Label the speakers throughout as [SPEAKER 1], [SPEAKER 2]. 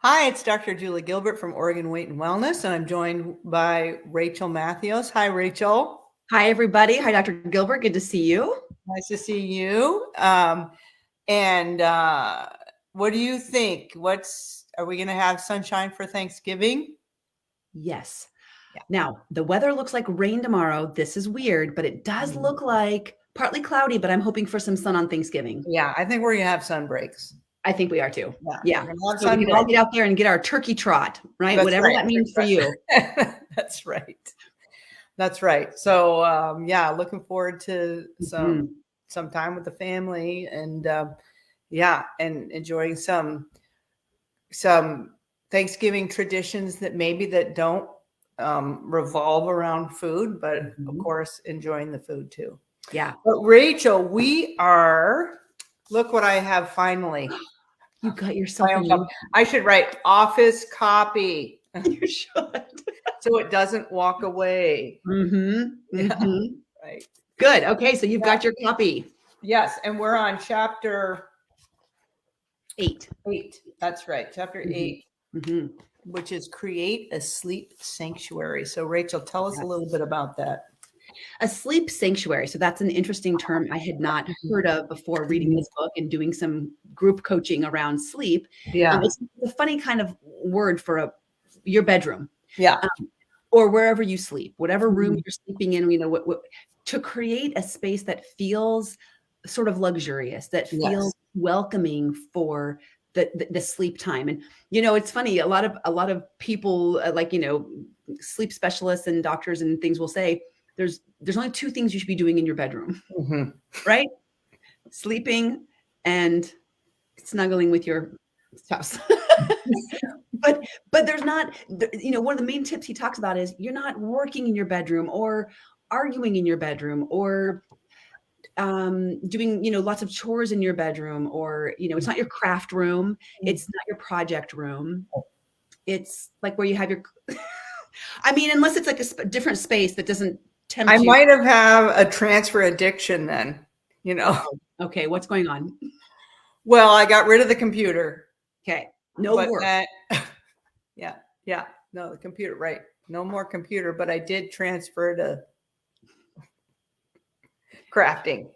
[SPEAKER 1] Hi, it's Dr. Julie Gilbert from Oregon Weight and Wellness, and I'm joined by Rachel Matthews. Hi, Rachel.
[SPEAKER 2] Hi, everybody. Hi, Dr. Gilbert. Good to see you.
[SPEAKER 1] Nice to see you. And what do you think? Are we going to have sunshine for Thanksgiving?
[SPEAKER 2] Yes.
[SPEAKER 1] Yeah.
[SPEAKER 2] Now, the weather looks like rain tomorrow. This is weird, but it does look like partly cloudy, but I'm hoping for some sun on Thanksgiving.
[SPEAKER 1] Yeah, I think we're going to have sun breaks.
[SPEAKER 2] I think we are too.
[SPEAKER 1] Yeah.
[SPEAKER 2] We're going to have so we can all get out there and get our turkey trot, right?
[SPEAKER 1] That's
[SPEAKER 2] Whatever
[SPEAKER 1] right.
[SPEAKER 2] that means for you.
[SPEAKER 1] That's right. That's right. So, looking forward to some time with the family and, and enjoying some Thanksgiving traditions that don't revolve around food, but of course, enjoying the food too.
[SPEAKER 2] Yeah.
[SPEAKER 1] But Rachel, look what I have finally.
[SPEAKER 2] You got yourself
[SPEAKER 1] I should write office copy.
[SPEAKER 2] You should.
[SPEAKER 1] So it doesn't walk away. Right.
[SPEAKER 2] Good. Okay. So you've got your copy.
[SPEAKER 1] Yes. And we're on chapter
[SPEAKER 2] 8.
[SPEAKER 1] That's right. Chapter 8, which is create a sleep sanctuary. So Rachel, tell us a little bit about that.
[SPEAKER 2] A sleep sanctuary. So that's an interesting term I had not heard of before reading this book and doing some group coaching around sleep.
[SPEAKER 1] Yeah.
[SPEAKER 2] It's a funny kind of word for your bedroom.
[SPEAKER 1] Yeah.
[SPEAKER 2] Or wherever you sleep, whatever room you're sleeping in, to create a space that feels sort of luxurious, that feels welcoming for the sleep time. And, it's funny, a lot of people sleep specialists and doctors and things will say, there's only 2 things you should be doing in your bedroom, right? Sleeping and snuggling with your spouse. But there's not, one of the main tips he talks about is you're not working in your bedroom or arguing in your bedroom or doing, lots of chores in your bedroom or, it's not your craft room. It's not your project room. It's like where you have your, unless it's like a different space that doesn't tempt you.
[SPEAKER 1] I might have a transfer addiction then,
[SPEAKER 2] Okay. What's going on?
[SPEAKER 1] Well, I got rid of the computer.
[SPEAKER 2] Okay. No work.
[SPEAKER 1] No, the computer, right. No more computer, but I did transfer to crafting.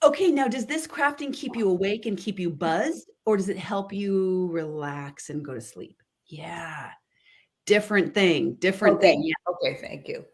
[SPEAKER 2] Okay, now does this crafting keep you awake and keep you buzzed, or does it help you relax and go to sleep? Yeah. Different thing.
[SPEAKER 1] Yeah. Okay, thank you.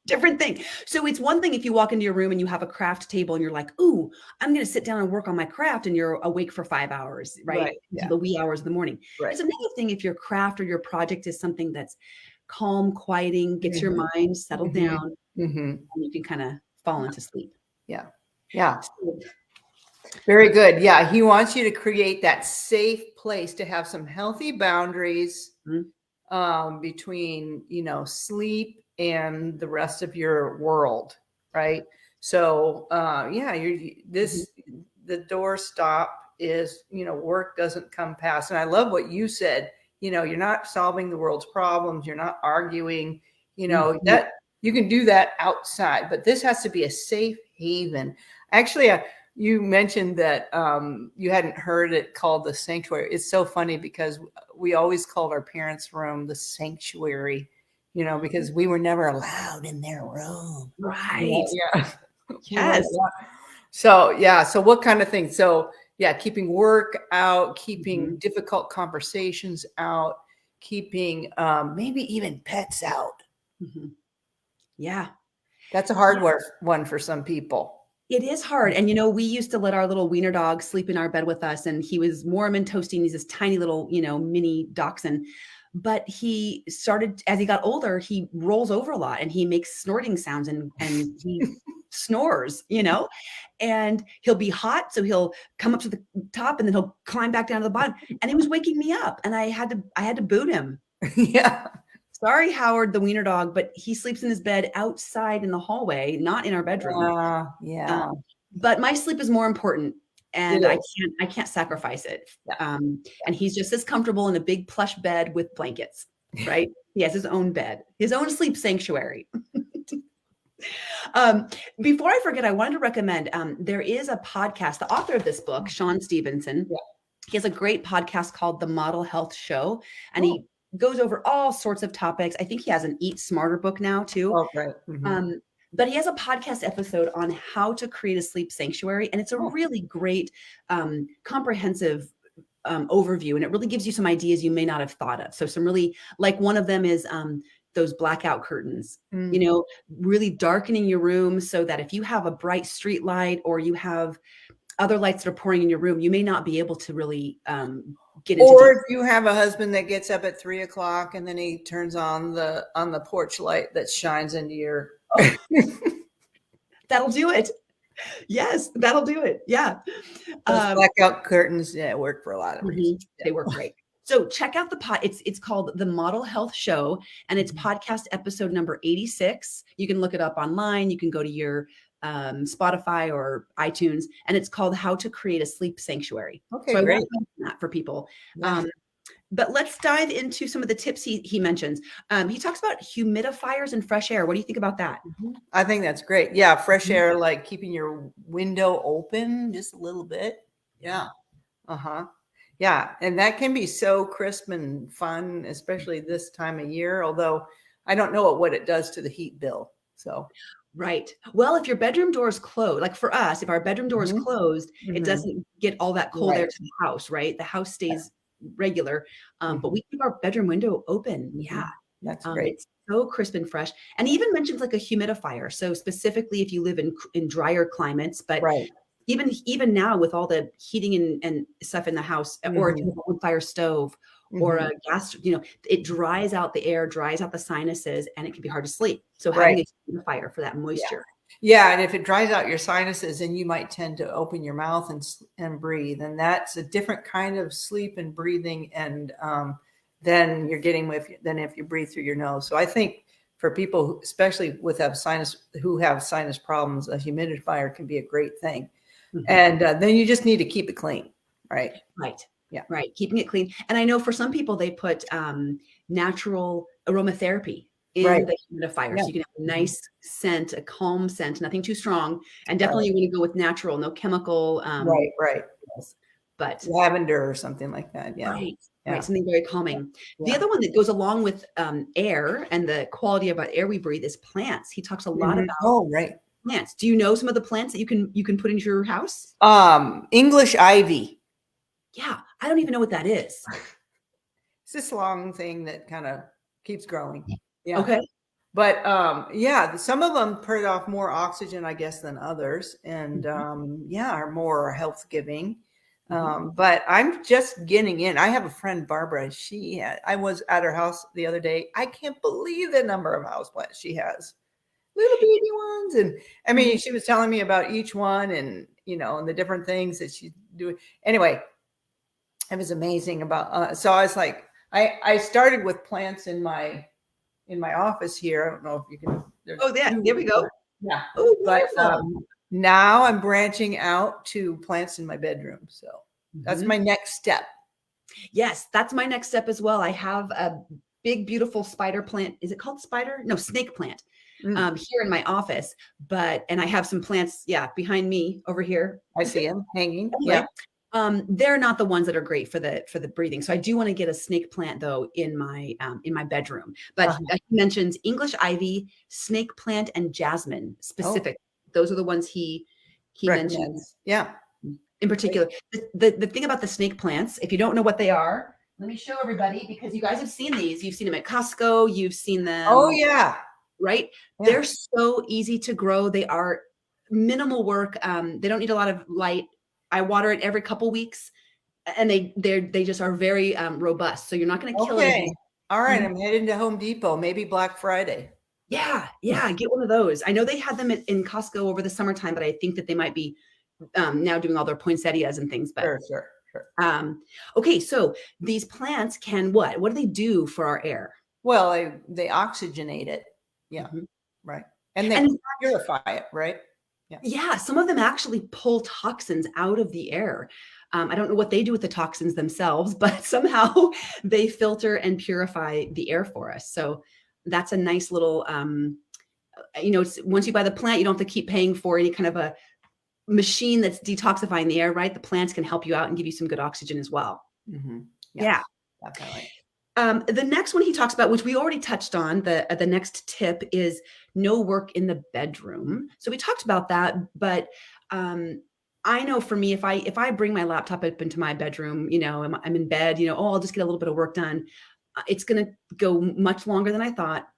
[SPEAKER 2] Different thing. So it's one thing if you walk into your room and you have a craft table and you're like, ooh, I'm going to sit down and work on my craft, and you're awake for 5 hours, right?
[SPEAKER 1] Yeah.
[SPEAKER 2] The wee hours of the morning.
[SPEAKER 1] Right.
[SPEAKER 2] It's another thing if your craft or your project is something that's calm, quieting, gets your mind settled down, and you can kind of fall into sleep.
[SPEAKER 1] Yeah. Very good. Yeah. He wants you to create that safe place to have some healthy boundaries between, sleep and the rest of your world. Right. So, the doorstop is, work doesn't come past. And I love what you said, you're not solving the world's problems. You're not arguing, that you can do that outside, but this has to be a safe haven. Actually, you mentioned that you hadn't heard it called the sanctuary. It's so funny because we always called our parents' room the sanctuary, because we were never allowed in their room.
[SPEAKER 2] Right.
[SPEAKER 1] Yeah.
[SPEAKER 2] Yes.
[SPEAKER 1] So what kind of things? So keeping work out, keeping difficult conversations out, keeping maybe even pets out.
[SPEAKER 2] Yeah.
[SPEAKER 1] That's a hard one for some people.
[SPEAKER 2] It is hard. And, we used to let our little wiener dog sleep in our bed with us, and he was Mormon toasting. He's this tiny little, mini dachshund. But he started, as he got older, he rolls over a lot and he makes snorting sounds and he snores, and he'll be hot. So he'll come up to the top and then he'll climb back down to the bottom, and he was waking me up, and I had to boot him.
[SPEAKER 1] Yeah.
[SPEAKER 2] Sorry, Howard, the wiener dog, but he sleeps in his bed outside in the hallway, not in our bedroom.
[SPEAKER 1] Yeah.
[SPEAKER 2] But my sleep is more important, and I can't sacrifice it. And he's just as comfortable in a big plush bed with blankets, right? He has his own bed, his own sleep sanctuary. Before I forget, I wanted to recommend, there is a podcast, the author of this book, Sean Stevenson, He has a great podcast called The Model Health Show, and
[SPEAKER 1] Oh.
[SPEAKER 2] he goes over all sorts of topics. I think he has an Eat Smarter book now too.
[SPEAKER 1] Oh, right. Mm-hmm.
[SPEAKER 2] But he has a podcast episode on how to create a sleep sanctuary, and it's a really great, comprehensive overview, and it really gives you some ideas you may not have thought of. So some really, like one of them is those blackout curtains, you know, really darkening your room so that if you have a bright street light or you have other lights that are pouring in your room, you may not be able to really get into.
[SPEAKER 1] Or if you have a husband that gets up at 3 o'clock and then he turns on the porch light that shines into your.
[SPEAKER 2] That'll do it. Yes, that'll do it. Yeah.
[SPEAKER 1] Those blackout curtains, work for a lot of reasons.
[SPEAKER 2] They work great. So check out it's called The Model Health Show, and it's podcast episode number 86. You can look it up online. You can go to your Spotify or iTunes, and it's called How to Create a Sleep Sanctuary.
[SPEAKER 1] Okay,
[SPEAKER 2] so
[SPEAKER 1] great.
[SPEAKER 2] I want that for people. But let's dive into some of the tips he mentions. He talks about humidifiers and fresh air. What do you think about that?
[SPEAKER 1] I think that's great. Yeah, fresh air, like keeping your window open just a little bit. Yeah. Yeah, and that can be so crisp and fun, especially this time of year, although I don't know what it does to the heat bill. So
[SPEAKER 2] right. Well, if your bedroom door is closed, like for us, if our bedroom door is closed, it doesn't get all that cold air to the house, right? The house stays regular, but we keep our bedroom window open. Yeah.
[SPEAKER 1] That's great.
[SPEAKER 2] It's so crisp and fresh. And he even mentions like a humidifier. So specifically if you live in drier climates, but even now with all the heating and stuff in the house, or if you have a wood fire stove or a gas, it dries out the air, dries out the sinuses, and it can be hard to sleep. So having a humidifier for that moisture.
[SPEAKER 1] Yeah, and if it dries out your sinuses and you might tend to open your mouth and breathe, and that's a different kind of sleep and breathing, and then you're getting than if you breathe through your nose. So I think for people, especially who have sinus problems, a humidifier can be a great thing. And then you just need to keep it clean, right?
[SPEAKER 2] Right.
[SPEAKER 1] Yeah.
[SPEAKER 2] Right. Keeping it clean. And I know for some people they put natural aromatherapy in the humidifier. So you can have a nice scent, a calm scent, nothing too strong. And definitely you want to go with natural, no chemical.
[SPEAKER 1] Right. But lavender or something like that. Yeah.
[SPEAKER 2] Right. Something very calming. The other one that goes along with air and the quality of air we breathe is plants. He talks a lot about plants. Do you know some of the plants that you can put into your house?
[SPEAKER 1] English ivy.
[SPEAKER 2] Yeah. I don't even know what that is.
[SPEAKER 1] It's this long thing that kind of keeps growing. Yeah.
[SPEAKER 2] Okay.
[SPEAKER 1] But some of them put off more oxygen, I guess, than others, and are more health giving. But I'm just getting in. I have a friend, Barbara. I was at her house the other day. I can't believe the number of houseplants she has, little baby ones. And I mean, she was telling me about each one, and and the different things that she's doing. Anyway, it was amazing about. So I was like, I started with plants in my office here. I don't know if you can.
[SPEAKER 2] There we go.
[SPEAKER 1] Yeah. But now I'm branching out to plants in my bedroom. So that's my next step.
[SPEAKER 2] Yes, that's my next step as well. I have a big, beautiful spider plant. Is it called spider? No, snake plant here in my office. And I have some plants, behind me over here.
[SPEAKER 1] I see them hanging.
[SPEAKER 2] Anyway, they're not the ones that are great for the breathing. So I do want to get a snake plant though in my bedroom. But he mentions English ivy, snake plant, and jasmine specific. Those are the ones he mentions.
[SPEAKER 1] Yeah.
[SPEAKER 2] In particular, the thing about the snake plants, if you don't know what they are, let me show everybody, because you guys have seen these. You've seen them at Costco. You've seen them.
[SPEAKER 1] Oh yeah.
[SPEAKER 2] Right. Yeah. They're so easy to grow. They are minimal work. They don't need a lot of light. I water it every couple weeks, and they just are very robust. So you're not going to kill anything.
[SPEAKER 1] All right. I'm heading to Home Depot, maybe Black Friday.
[SPEAKER 2] Yeah. Get one of those. I know they had them in Costco over the summertime, but I think that they might be now doing all their poinsettias and things. But
[SPEAKER 1] Sure.
[SPEAKER 2] Okay. So these plants can what? What do they do for our air?
[SPEAKER 1] Well, they oxygenate it. Yeah. Right. And they purify it. Right.
[SPEAKER 2] Yeah. Some of them actually pull toxins out of the air. I don't know what they do with the toxins themselves, but somehow they filter and purify the air for us. So that's a nice little, once you buy the plant, you don't have to keep paying for any kind of a machine that's detoxifying the air, right? The plants can help you out and give you some good oxygen as well.
[SPEAKER 1] Mm-hmm.
[SPEAKER 2] Yeah.
[SPEAKER 1] Definitely.
[SPEAKER 2] The next one he talks about, which we already touched on, the next tip is no work in the bedroom. So we talked about that, but I know for me, if I bring my laptop up into my bedroom, I'm in bed, oh, I'll just get a little bit of work done. It's going to go much longer than I thought.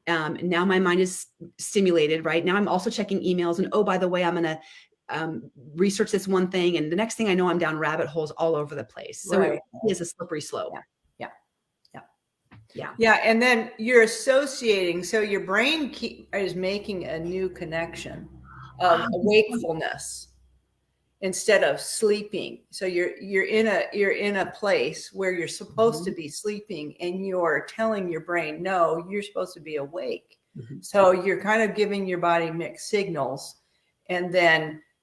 [SPEAKER 2] Now my mind is stimulated, right? Now I'm also checking emails, and oh, by the way, I'm going to research this one thing, and the next thing I know, I'm down rabbit holes all over the place. So it is a slippery slope.
[SPEAKER 1] Yeah. And then you're associating. So your brain is making a new connection of wakefulness instead of sleeping. So you're in a place where you're supposed to be sleeping, and you're telling your brain, no, you're supposed to be awake. So you're kind of giving your body mixed signals, and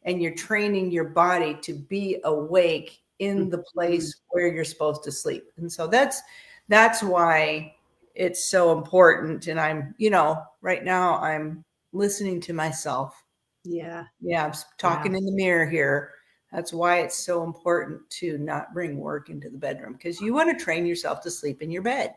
[SPEAKER 1] you're training your body to be awake in the place where you're supposed to sleep. And so that's why it's so important. And I'm, right now I'm listening to myself.
[SPEAKER 2] Yeah.
[SPEAKER 1] I'm talking in the mirror here. That's why it's so important to not bring work into the bedroom, because you want to train yourself to sleep in your bed.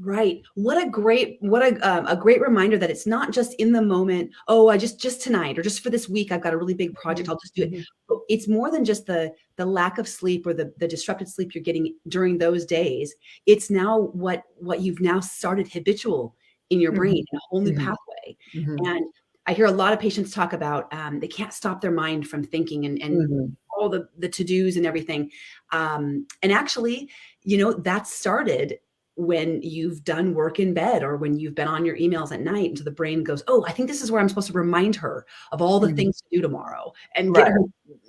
[SPEAKER 2] Right. What a great reminder that it's not just in the moment. Oh, I just tonight or just for this week, I've got a really big project. I'll just do it. It's more than just the lack of sleep or the disrupted sleep you're getting during those days. It's now what you've now started habitual in your brain, in a whole new pathway. And I hear a lot of patients talk about they can't stop their mind from thinking and all the to-dos and everything. And actually, that started when you've done work in bed or when you've been on your emails at night, and so the brain goes, oh, I think this is where I'm supposed to remind her of all the things to do tomorrow and get her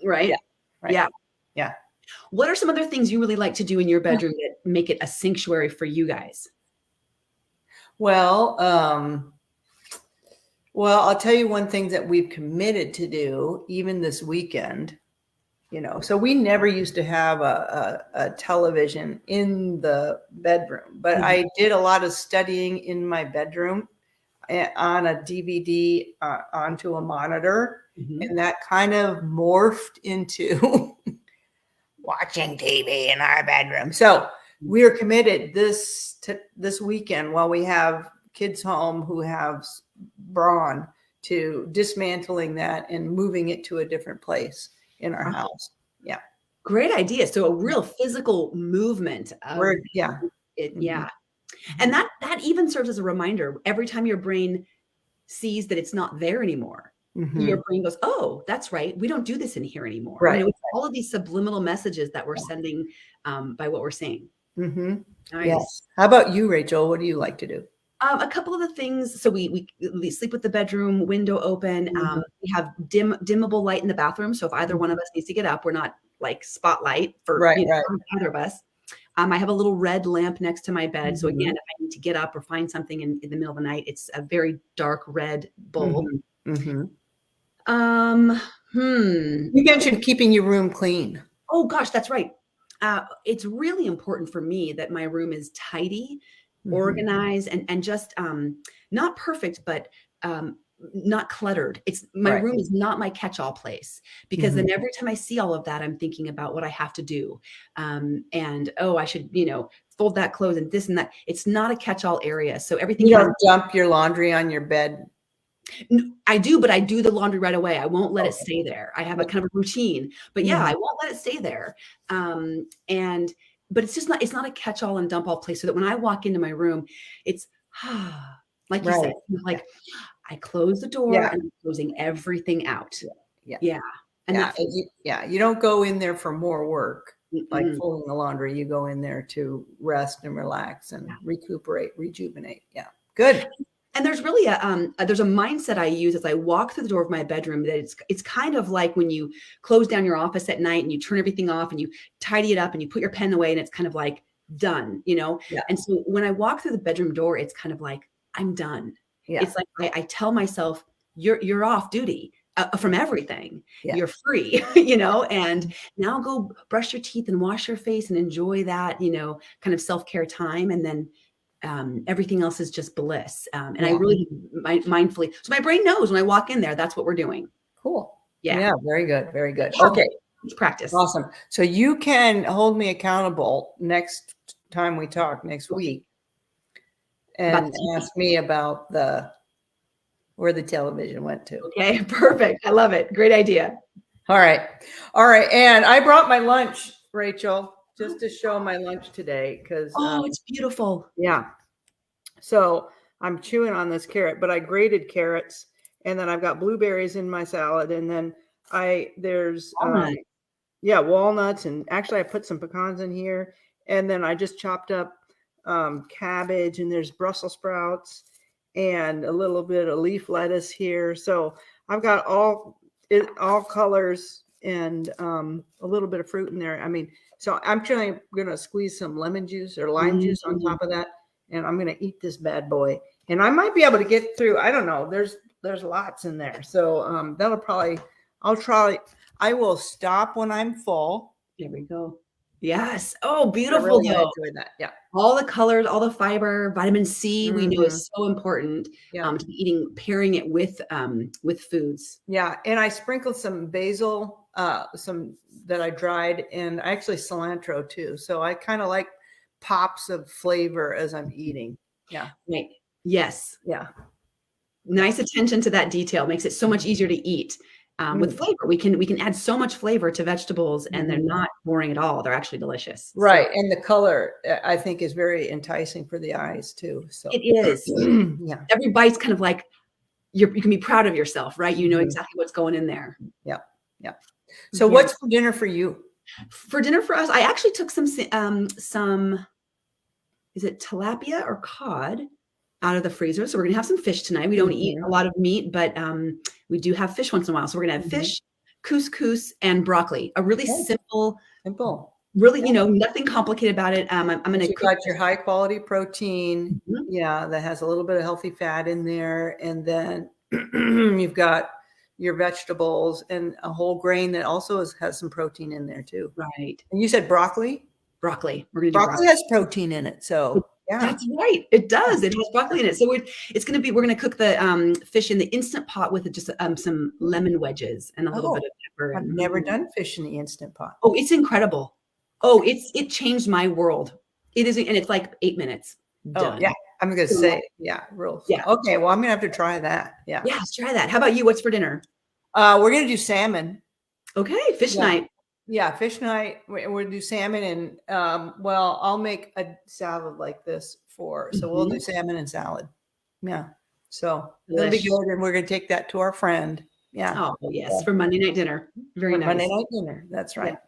[SPEAKER 2] right.
[SPEAKER 1] Yeah.
[SPEAKER 2] What are some other things you really like to do in your bedroom that make it a sanctuary for you guys?
[SPEAKER 1] Well, I'll tell you one thing that we've committed to do even this weekend. So we never used to have a television in the bedroom, but I did a lot of studying in my bedroom on a DVD onto a monitor, and that kind of morphed into watching TV in our bedroom. So we're committed this weekend, while we have kids home who have brawn, to dismantling that and moving it to a different place in our house. Yeah.
[SPEAKER 2] Great idea. So a real physical movement. And that even serves as a reminder. Every time your brain sees that it's not there anymore, your brain goes, oh, that's right. We don't do this in here anymore.
[SPEAKER 1] Right.
[SPEAKER 2] It's all of these subliminal messages that we're sending by what we're saying.
[SPEAKER 1] Nice. Yes. How about you, Rachel? What do you like to do?
[SPEAKER 2] A couple of the things. So we sleep with the bedroom window open. We have dimmable light in the bathroom. So if either one of us needs to get up, we're not like spotlight for either of us. I have a little red lamp next to my bed. So again, if I need to get up or find something in the middle of the night, it's a very dark red bulb.
[SPEAKER 1] You mentioned keeping your room clean.
[SPEAKER 2] Oh gosh, that's right. It's really important for me that my room is tidy, organized, and just not perfect, but not cluttered. It's my room is not my catch-all place, because then every time I see all of that, I'm thinking about what I have to do. And I should, fold that clothes and this and that. It's not a catch-all area. So everything.
[SPEAKER 1] You don't dump your laundry on your bed.
[SPEAKER 2] I do, but I do the laundry right away. I won't let it stay there. I have a kind of a routine, but I won't let it stay there. But it's not a catch-all and dump all place. So that when I walk into my room, it's like you said, like I close the door and I'm closing everything out. And
[SPEAKER 1] you don't go in there for more work, like folding the laundry. You go in there to rest and relax and rejuvenate. Yeah. Good.
[SPEAKER 2] And there's really there's a mindset I use as I walk through the door of my bedroom, that it's kind of like when you close down your office at night and you turn everything off and you tidy it up and you put your pen away, and it's kind of like done, And so when I walk through the bedroom door, it's kind of like I'm done. Yeah. It's like I tell myself, you're off duty from everything. Yeah. You're free, and now go brush your teeth and wash your face and enjoy that, kind of self-care time. And then everything else is just bliss. I really mindfully, so my brain knows when I walk in there, that's what we're doing.
[SPEAKER 1] Cool.
[SPEAKER 2] Yeah.
[SPEAKER 1] Yeah. Very good. Very good.
[SPEAKER 2] Yeah.
[SPEAKER 1] Okay.
[SPEAKER 2] It's practice.
[SPEAKER 1] Awesome. So you can hold me accountable next time we talk next week and ask me about where the television went to.
[SPEAKER 2] Okay, perfect. I love it. Great idea.
[SPEAKER 1] All right. All right. And I brought my lunch, Rachel, just to show my lunch today because
[SPEAKER 2] It's beautiful.
[SPEAKER 1] yeah. So I'm chewing on this carrot, but I grated carrots and then I've got blueberries in my salad. And then there's walnuts. And actually I put some pecans in here. And then I just chopped up cabbage, and there's Brussels sprouts and a little bit of leaf lettuce here. So I've got all colors and a little bit of fruit in there. I mean, so I'm going to squeeze some lemon juice or lime juice on top of that. And I'm going to eat this bad boy. And I might be able to get through. I don't know. There's lots in there. So I will stop when I'm full.
[SPEAKER 2] There we go. Yes. Oh, beautiful.
[SPEAKER 1] I really enjoy that. Yeah.
[SPEAKER 2] All the colors, all the fiber, vitamin C, we know is so important to be eating, pairing it with foods.
[SPEAKER 1] Yeah. And I sprinkled some basil, some that I dried, and actually cilantro too. So I kind of like pops of flavor as I'm eating. Yeah.
[SPEAKER 2] Right. Yes.
[SPEAKER 1] Yeah.
[SPEAKER 2] Nice attention to that detail makes it so much easier to eat. With flavor, we can add so much flavor to vegetables, and they're not boring at all. They're actually delicious.
[SPEAKER 1] Right. So, and the color, I think, is very enticing for the eyes too. So
[SPEAKER 2] it is.
[SPEAKER 1] Yeah.
[SPEAKER 2] Every bite's kind of like you can be proud of yourself, right? You know exactly what's going in there.
[SPEAKER 1] Yeah. Yeah. So what's for dinner for you?
[SPEAKER 2] For dinner for us, I actually took some, is it tilapia or cod out of the freezer? So we're going to have some fish tonight. We don't eat a lot of meat, but we do have fish once in a while. So we're going to have fish, couscous, and broccoli. A really simple, really, nothing complicated about it. I'm going to
[SPEAKER 1] you got your high quality protein. Yeah. That has a little bit of healthy fat in there. And then you've got your vegetables and a whole grain that also has some protein in there too.
[SPEAKER 2] Right.
[SPEAKER 1] And you said broccoli?
[SPEAKER 2] Broccoli. We're going to do
[SPEAKER 1] broccoli has protein in it. So yeah,
[SPEAKER 2] that's right. It does. It has broccoli in it. So we're going to cook the fish in the Instant Pot with just some lemon wedges and a little bit of pepper.
[SPEAKER 1] I've never done fish in the Instant Pot.
[SPEAKER 2] Oh, it's incredible. Oh, it changed my world. It is, and it's like 8 minutes. Done.
[SPEAKER 1] Oh yeah. I'm going to say, real. Yeah. Okay. Well, I'm going to have to try that. Yeah.
[SPEAKER 2] Yeah. Try that. How about you? What's for dinner?
[SPEAKER 1] We're going to do salmon.
[SPEAKER 2] Okay. Fish night.
[SPEAKER 1] Yeah. Fish night. We're going to do salmon and, I'll make a salad like this so we'll do salmon and salad. Yeah. So it'll be good. And we're going to take that to our friend. Yeah.
[SPEAKER 2] Oh, yes. For Monday night dinner. Very nice.
[SPEAKER 1] Monday night dinner. That's right. Yeah.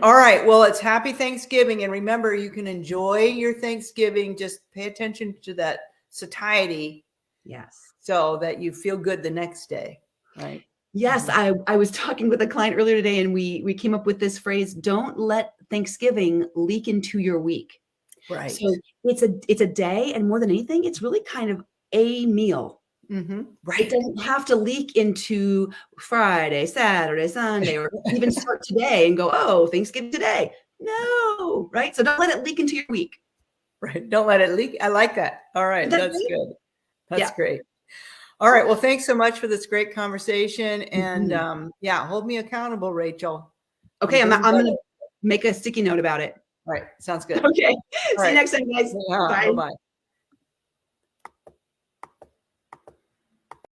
[SPEAKER 1] All right. Well, it's happy Thanksgiving. And remember, you can enjoy your Thanksgiving. Just pay attention to that satiety.
[SPEAKER 2] Yes.
[SPEAKER 1] So that you feel good the next day. Right.
[SPEAKER 2] Yes. I was talking with a client earlier today, and we came up with this phrase: don't let Thanksgiving leak into your week.
[SPEAKER 1] Right.
[SPEAKER 2] So it's a day, and more than anything, it's really kind of a meal.
[SPEAKER 1] Right.
[SPEAKER 2] It doesn't have to leak into Friday, Saturday, Sunday, or even start today and go, oh, Thanksgiving today. No, right? So don't let it leak into your week.
[SPEAKER 1] Right. Don't let it leak. I like that. All right. That's good. That's great. All right. Well, thanks so much for this great conversation. And hold me accountable, Rachel.
[SPEAKER 2] Okay. I'm going to make a sticky note about it.
[SPEAKER 1] Right. Sounds good.
[SPEAKER 2] Okay. See you next time, guys.
[SPEAKER 1] Bye. Bye.